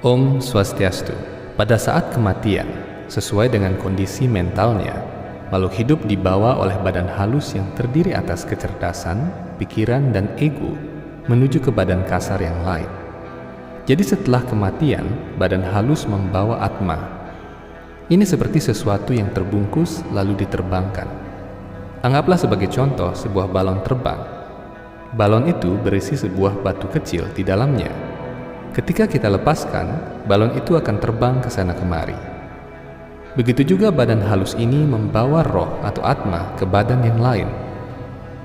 Om Swastiastu. Pada saat kematian, sesuai dengan kondisi mentalnya, makhluk hidup dibawa oleh badan halus yang terdiri atas kecerdasan, pikiran, dan ego menuju ke badan kasar yang lain. Jadi setelah kematian, badan halus membawa atma. Ini seperti sesuatu yang terbungkus lalu diterbangkan. Anggaplah sebagai contoh sebuah balon terbang. Balon itu berisi sebuah batu kecil di dalamnya. Ketika kita lepaskan, balon itu akan terbang ke sana kemari. Begitu juga badan halus ini membawa roh atau atma ke badan yang lain.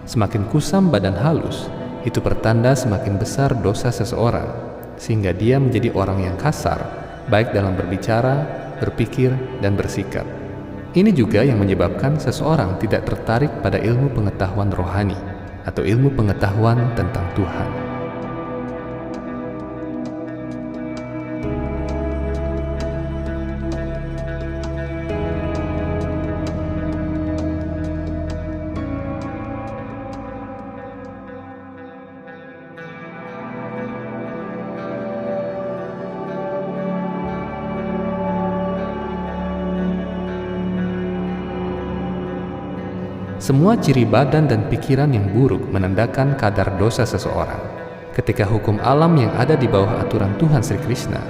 Semakin kusam badan halus, itu pertanda semakin besar dosa seseorang, sehingga dia menjadi orang yang kasar, baik dalam berbicara, berpikir, dan bersikap. Ini juga yang menyebabkan seseorang tidak tertarik pada ilmu pengetahuan rohani atau ilmu pengetahuan tentang Tuhan. Semua ciri badan dan pikiran yang buruk menandakan kadar dosa seseorang. Ketika hukum alam yang ada di bawah aturan Tuhan Sri Krishna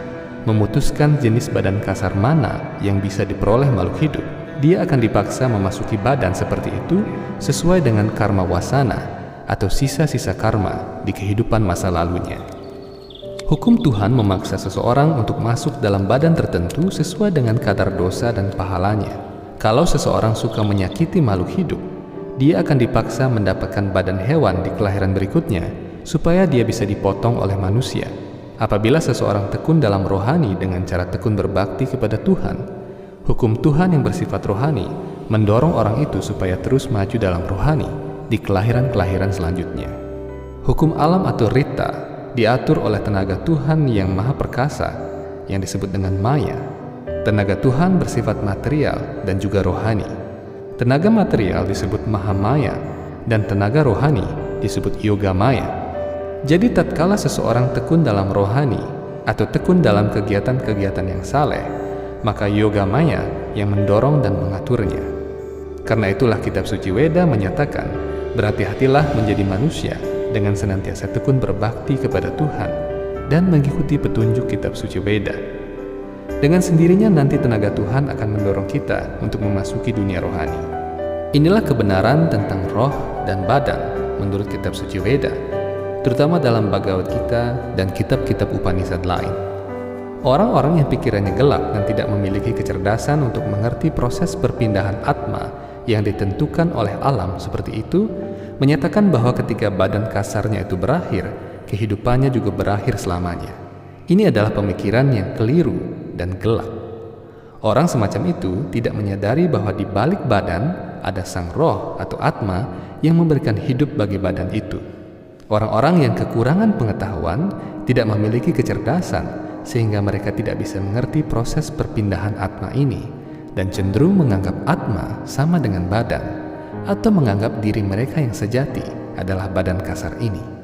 memutuskan jenis badan kasar mana yang bisa diperoleh makhluk hidup, dia akan dipaksa memasuki badan seperti itu sesuai dengan karma wasana atau sisa-sisa karma di kehidupan masa lalunya. Hukum Tuhan memaksa seseorang untuk masuk dalam badan tertentu sesuai dengan kadar dosa dan pahalanya. Kalau seseorang suka menyakiti makhluk hidup, dia akan dipaksa mendapatkan badan hewan di kelahiran berikutnya supaya dia bisa dipotong oleh manusia. Apabila seseorang tekun dalam rohani dengan cara tekun berbakti kepada Tuhan, hukum Tuhan yang bersifat rohani mendorong orang itu supaya terus maju dalam rohani di kelahiran-kelahiran selanjutnya. Hukum alam atau rita diatur oleh tenaga Tuhan yang maha perkasa yang disebut dengan maya. Tenaga Tuhan bersifat material dan juga rohani. Tenaga material disebut Mahamaya dan tenaga rohani disebut Yoga Maya. Jadi tatkala seseorang tekun dalam rohani atau tekun dalam kegiatan-kegiatan yang saleh, maka Yoga Maya yang mendorong dan mengaturnya. Karena itulah kitab suci Weda menyatakan, berhati-hatilah menjadi manusia dengan senantiasa tekun berbakti kepada Tuhan dan mengikuti petunjuk kitab suci Weda. Dengan sendirinya nanti tenaga Tuhan akan mendorong kita untuk memasuki dunia rohani. Inilah kebenaran tentang roh dan badan menurut kitab suci Weda, terutama dalam Bhagavad Gita dan kitab-kitab Upanishad lain. Orang-orang yang pikirannya gelap dan tidak memiliki kecerdasan untuk mengerti proses perpindahan atma yang ditentukan oleh alam seperti itu, menyatakan bahwa ketika badan kasarnya itu berakhir, kehidupannya juga berakhir selamanya. Ini adalah pemikiran yang keliru dan gelap. Orang semacam itu tidak menyadari bahwa di balik badan ada sang roh atau atma yang memberikan hidup bagi badan itu. Orang-orang yang kekurangan pengetahuan tidak memiliki kecerdasan sehingga mereka tidak bisa mengerti proses perpindahan atma ini dan cenderung menganggap atma sama dengan badan atau menganggap diri mereka yang sejati adalah badan kasar ini.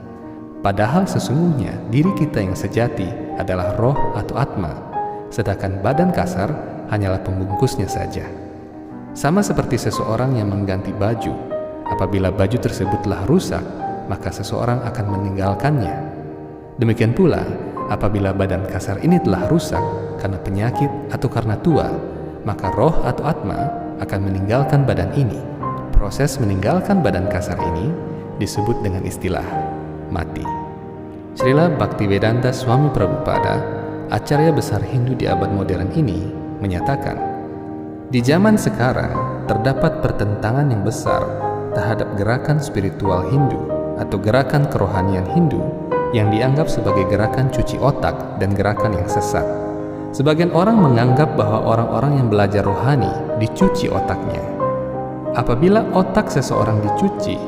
Padahal sesungguhnya diri kita yang sejati adalah roh atau atma, sedangkan badan kasar hanyalah pembungkusnya saja. Sama seperti seseorang yang mengganti baju, apabila baju tersebut telah rusak, maka seseorang akan meninggalkannya. Demikian pula, apabila badan kasar ini telah rusak karena penyakit atau karena tua, maka roh atau atma akan meninggalkan badan ini. Proses meninggalkan badan kasar ini disebut dengan istilah mati. Srila Bhaktivedanta Swami Prabhupada, acarya besar Hindu di abad modern ini, menyatakan, di zaman sekarang terdapat pertentangan yang besar terhadap gerakan spiritual Hindu atau gerakan kerohanian Hindu yang dianggap sebagai gerakan cuci otak dan gerakan yang sesat. Sebagian orang menganggap bahwa orang-orang yang belajar rohani dicuci otaknya. Apabila otak seseorang dicuci,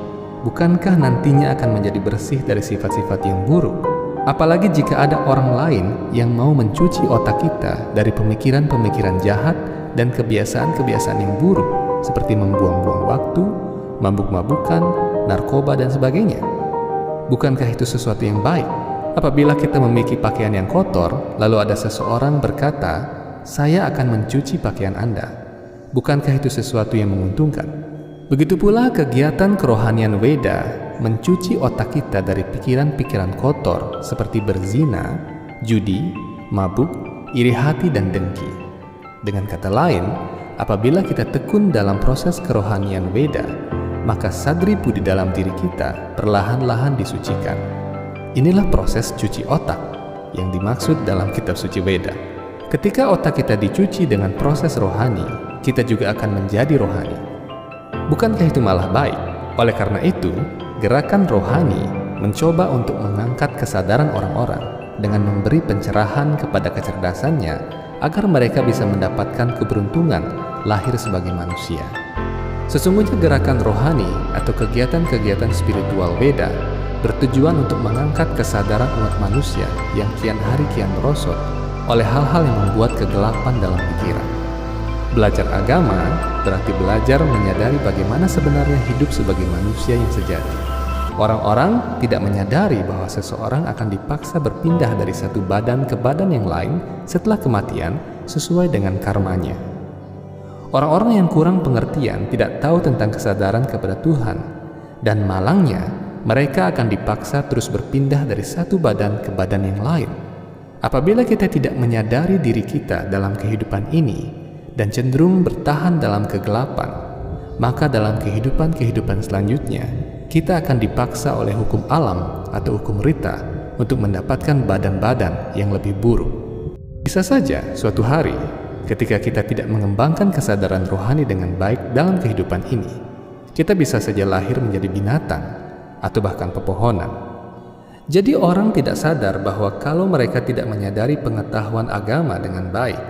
bukankah nantinya akan menjadi bersih dari sifat-sifat yang buruk? Apalagi jika ada orang lain yang mau mencuci otak kita dari pemikiran-pemikiran jahat dan kebiasaan-kebiasaan yang buruk, seperti membuang-buang waktu, mabuk-mabukan, narkoba, dan sebagainya. Bukankah itu sesuatu yang baik? Apabila kita memiliki pakaian yang kotor, lalu ada seseorang berkata, "Saya akan mencuci pakaian Anda." Bukankah itu sesuatu yang menguntungkan? Begitu pula kegiatan kerohanian Weda mencuci otak kita dari pikiran-pikiran kotor seperti berzina, judi, mabuk, iri hati, dan dengki. Dengan kata lain, apabila kita tekun dalam proses kerohanian Weda, maka sadripu di dalam diri kita perlahan-lahan disucikan. Inilah proses cuci otak yang dimaksud dalam kitab suci Weda. Ketika otak kita dicuci dengan proses rohani, kita juga akan menjadi rohani. Bukankah itu malah baik? Oleh karena itu, gerakan rohani mencoba untuk mengangkat kesadaran orang-orang dengan memberi pencerahan kepada kecerdasannya agar mereka bisa mendapatkan keberuntungan lahir sebagai manusia. Sesungguhnya gerakan rohani atau kegiatan-kegiatan spiritual Weda bertujuan untuk mengangkat kesadaran umat manusia yang kian hari kian merosot oleh hal-hal yang membuat kegelapan dalam pikiran. Belajar agama berarti belajar menyadari bagaimana sebenarnya hidup sebagai manusia yang sejati. Orang-orang tidak menyadari bahwa seseorang akan dipaksa berpindah dari satu badan ke badan yang lain setelah kematian sesuai dengan karmanya. Orang-orang yang kurang pengertian tidak tahu tentang kesadaran kepada Tuhan, dan malangnya mereka akan dipaksa terus berpindah dari satu badan ke badan yang lain. Apabila kita tidak menyadari diri kita dalam kehidupan ini dan cenderung bertahan dalam kegelapan, maka dalam kehidupan-kehidupan selanjutnya kita akan dipaksa oleh hukum alam atau hukum rita untuk mendapatkan badan-badan yang lebih buruk. Bisa saja suatu hari ketika kita tidak mengembangkan kesadaran rohani dengan baik dalam kehidupan ini, kita bisa saja lahir menjadi binatang atau bahkan pepohonan. Jadi orang tidak sadar bahwa kalau mereka tidak menyadari pengetahuan agama dengan baik,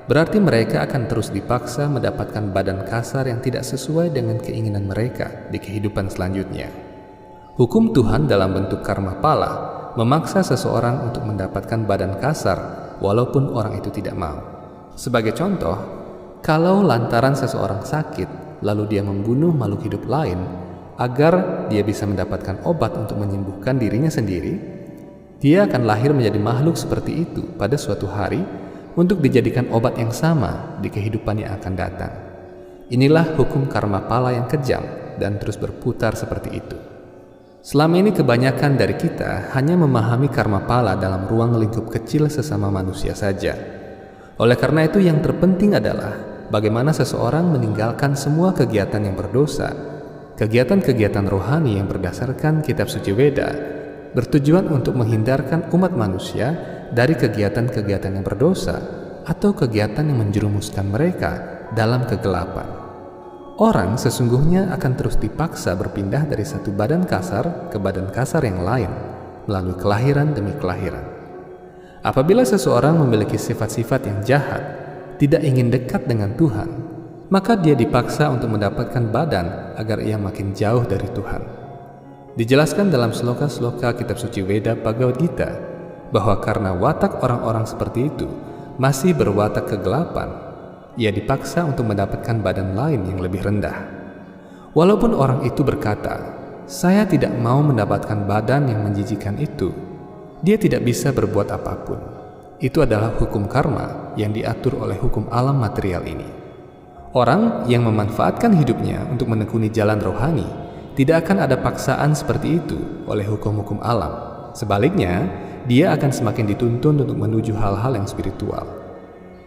berarti mereka akan terus dipaksa mendapatkan badan kasar yang tidak sesuai dengan keinginan mereka di kehidupan selanjutnya. Hukum Tuhan dalam bentuk karma pala memaksa seseorang untuk mendapatkan badan kasar walaupun orang itu tidak mau. Sebagai contoh, kalau lantaran seseorang sakit lalu dia membunuh makhluk hidup lain agar dia bisa mendapatkan obat untuk menyembuhkan dirinya sendiri, dia akan lahir menjadi makhluk seperti itu pada suatu hari untuk dijadikan obat yang sama di kehidupan yang akan datang. Inilah hukum karma pala yang kejam dan terus berputar seperti itu. Selama ini kebanyakan dari kita hanya memahami karma pala dalam ruang lingkup kecil sesama manusia saja. Oleh karena itu yang terpenting adalah bagaimana seseorang meninggalkan semua kegiatan yang berdosa. Kegiatan-kegiatan rohani yang berdasarkan kitab suci Weda bertujuan untuk menghindarkan umat manusia dari kegiatan-kegiatan yang berdosa atau kegiatan yang menjerumuskan mereka dalam kegelapan. Orang sesungguhnya akan terus dipaksa berpindah dari satu badan kasar ke badan kasar yang lain melalui kelahiran demi kelahiran. Apabila seseorang memiliki sifat-sifat yang jahat, tidak ingin dekat dengan Tuhan, maka dia dipaksa untuk mendapatkan badan agar ia makin jauh dari Tuhan. Dijelaskan dalam sloka-sloka kitab suci Weda Bhagavad Gita bahwa karena watak orang-orang seperti itu masih berwatak kegelapan, ia dipaksa untuk mendapatkan badan lain yang lebih rendah. Walaupun orang itu berkata, "Saya tidak mau mendapatkan badan yang menjijikan itu," dia tidak bisa berbuat apapun. Itu adalah hukum karma yang diatur oleh hukum alam material ini. Orang yang memanfaatkan hidupnya untuk menekuni jalan rohani tidak akan ada paksaan seperti itu oleh hukum-hukum alam. Sebaliknya, dia akan semakin dituntun untuk menuju hal-hal yang spiritual.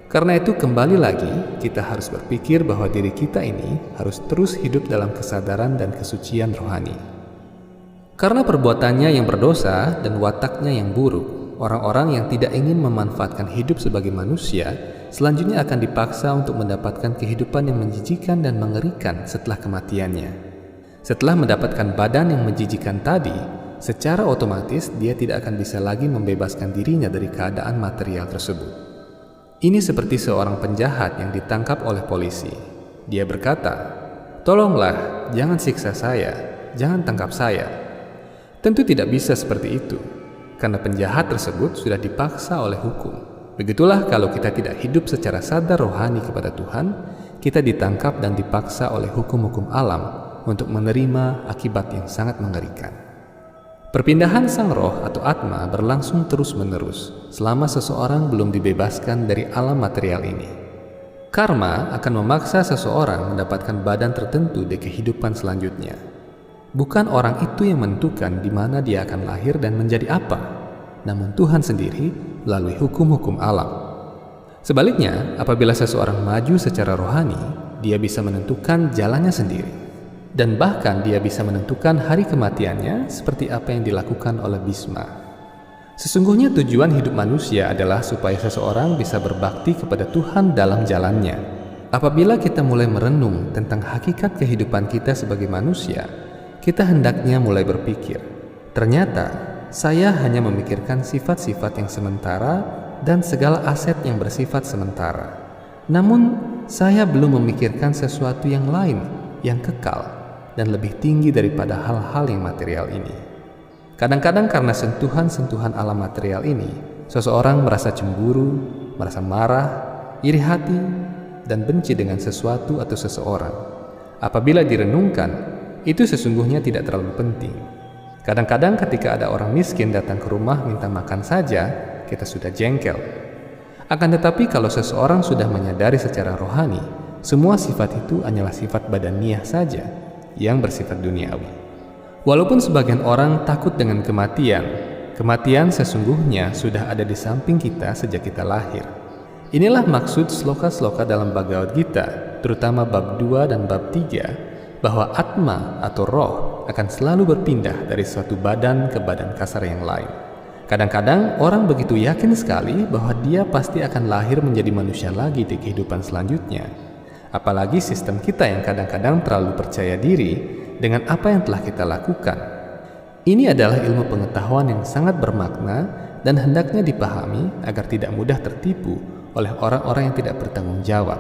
Karena itu kembali lagi, kita harus berpikir bahwa diri kita ini harus terus hidup dalam kesadaran dan kesucian rohani. Karena perbuatannya yang berdosa dan wataknya yang buruk, orang-orang yang tidak ingin memanfaatkan hidup sebagai manusia selanjutnya akan dipaksa untuk mendapatkan kehidupan yang menjijikan dan mengerikan setelah kematiannya. Setelah mendapatkan badan yang menjijikan tadi, secara otomatis dia tidak akan bisa lagi membebaskan dirinya dari keadaan material tersebut. Ini seperti seorang penjahat yang ditangkap oleh polisi. Dia berkata, "Tolonglah, jangan siksa saya, jangan tangkap saya." Tentu tidak bisa seperti itu, karena penjahat tersebut sudah dipaksa oleh hukum. Begitulah kalau kita tidak hidup secara sadar rohani kepada Tuhan, kita ditangkap dan dipaksa oleh hukum-hukum alam untuk menerima akibat yang sangat mengerikan. Perpindahan sang roh atau atma berlangsung terus-menerus selama seseorang belum dibebaskan dari alam material ini. Karma akan memaksa seseorang mendapatkan badan tertentu di kehidupan selanjutnya. Bukan orang itu yang menentukan di mana dia akan lahir dan menjadi apa, namun Tuhan sendiri melalui hukum-hukum alam. Sebaliknya, apabila seseorang maju secara rohani, dia bisa menentukan jalannya sendiri. Dan bahkan dia bisa menentukan hari kematiannya seperti apa yang dilakukan oleh Bhisma. Sesungguhnya tujuan hidup manusia adalah supaya seseorang bisa berbakti kepada Tuhan dalam jalannya. Apabila kita mulai merenung tentang hakikat kehidupan kita sebagai manusia, kita hendaknya mulai berpikir, ternyata saya hanya memikirkan sifat-sifat yang sementara dan segala aset yang bersifat sementara. Namun, saya belum memikirkan sesuatu yang lain, yang kekal, dan lebih tinggi daripada hal-hal yang material ini. Kadang-kadang karena sentuhan-sentuhan alam material ini, seseorang merasa cemburu, merasa marah, iri hati, dan benci dengan sesuatu atau seseorang. Apabila direnungkan, itu sesungguhnya tidak terlalu penting. Kadang-kadang ketika ada orang miskin datang ke rumah minta makan saja, kita sudah jengkel. Akan tetapi kalau seseorang sudah menyadari secara rohani, semua sifat itu hanyalah sifat badaniyah saja, yang bersifat duniawi. Walaupun sebagian orang takut dengan kematian, kematian sesungguhnya sudah ada di samping kita sejak kita lahir. Inilah maksud sloka-sloka dalam Bhagavad Gita, terutama bab 2 dan bab 3, bahwa atma atau roh akan selalu berpindah dari suatu badan ke badan kasar yang lain. Kadang-kadang orang begitu yakin sekali bahwa dia pasti akan lahir menjadi manusia lagi di kehidupan selanjutnya. Apalagi sistem kita yang kadang-kadang terlalu percaya diri dengan apa yang telah kita lakukan. Ini adalah ilmu pengetahuan yang sangat bermakna dan hendaknya dipahami agar tidak mudah tertipu oleh orang-orang yang tidak bertanggung jawab.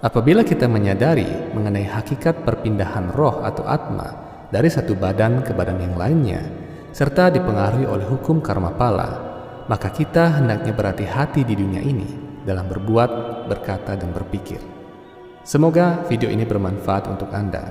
Apabila kita menyadari mengenai hakikat perpindahan roh atau atma dari satu badan ke badan yang lainnya, serta dipengaruhi oleh hukum karma pala, maka kita hendaknya berhati-hati di dunia ini dalam berbuat, berkata, dan berpikir. Semoga video ini bermanfaat untuk Anda.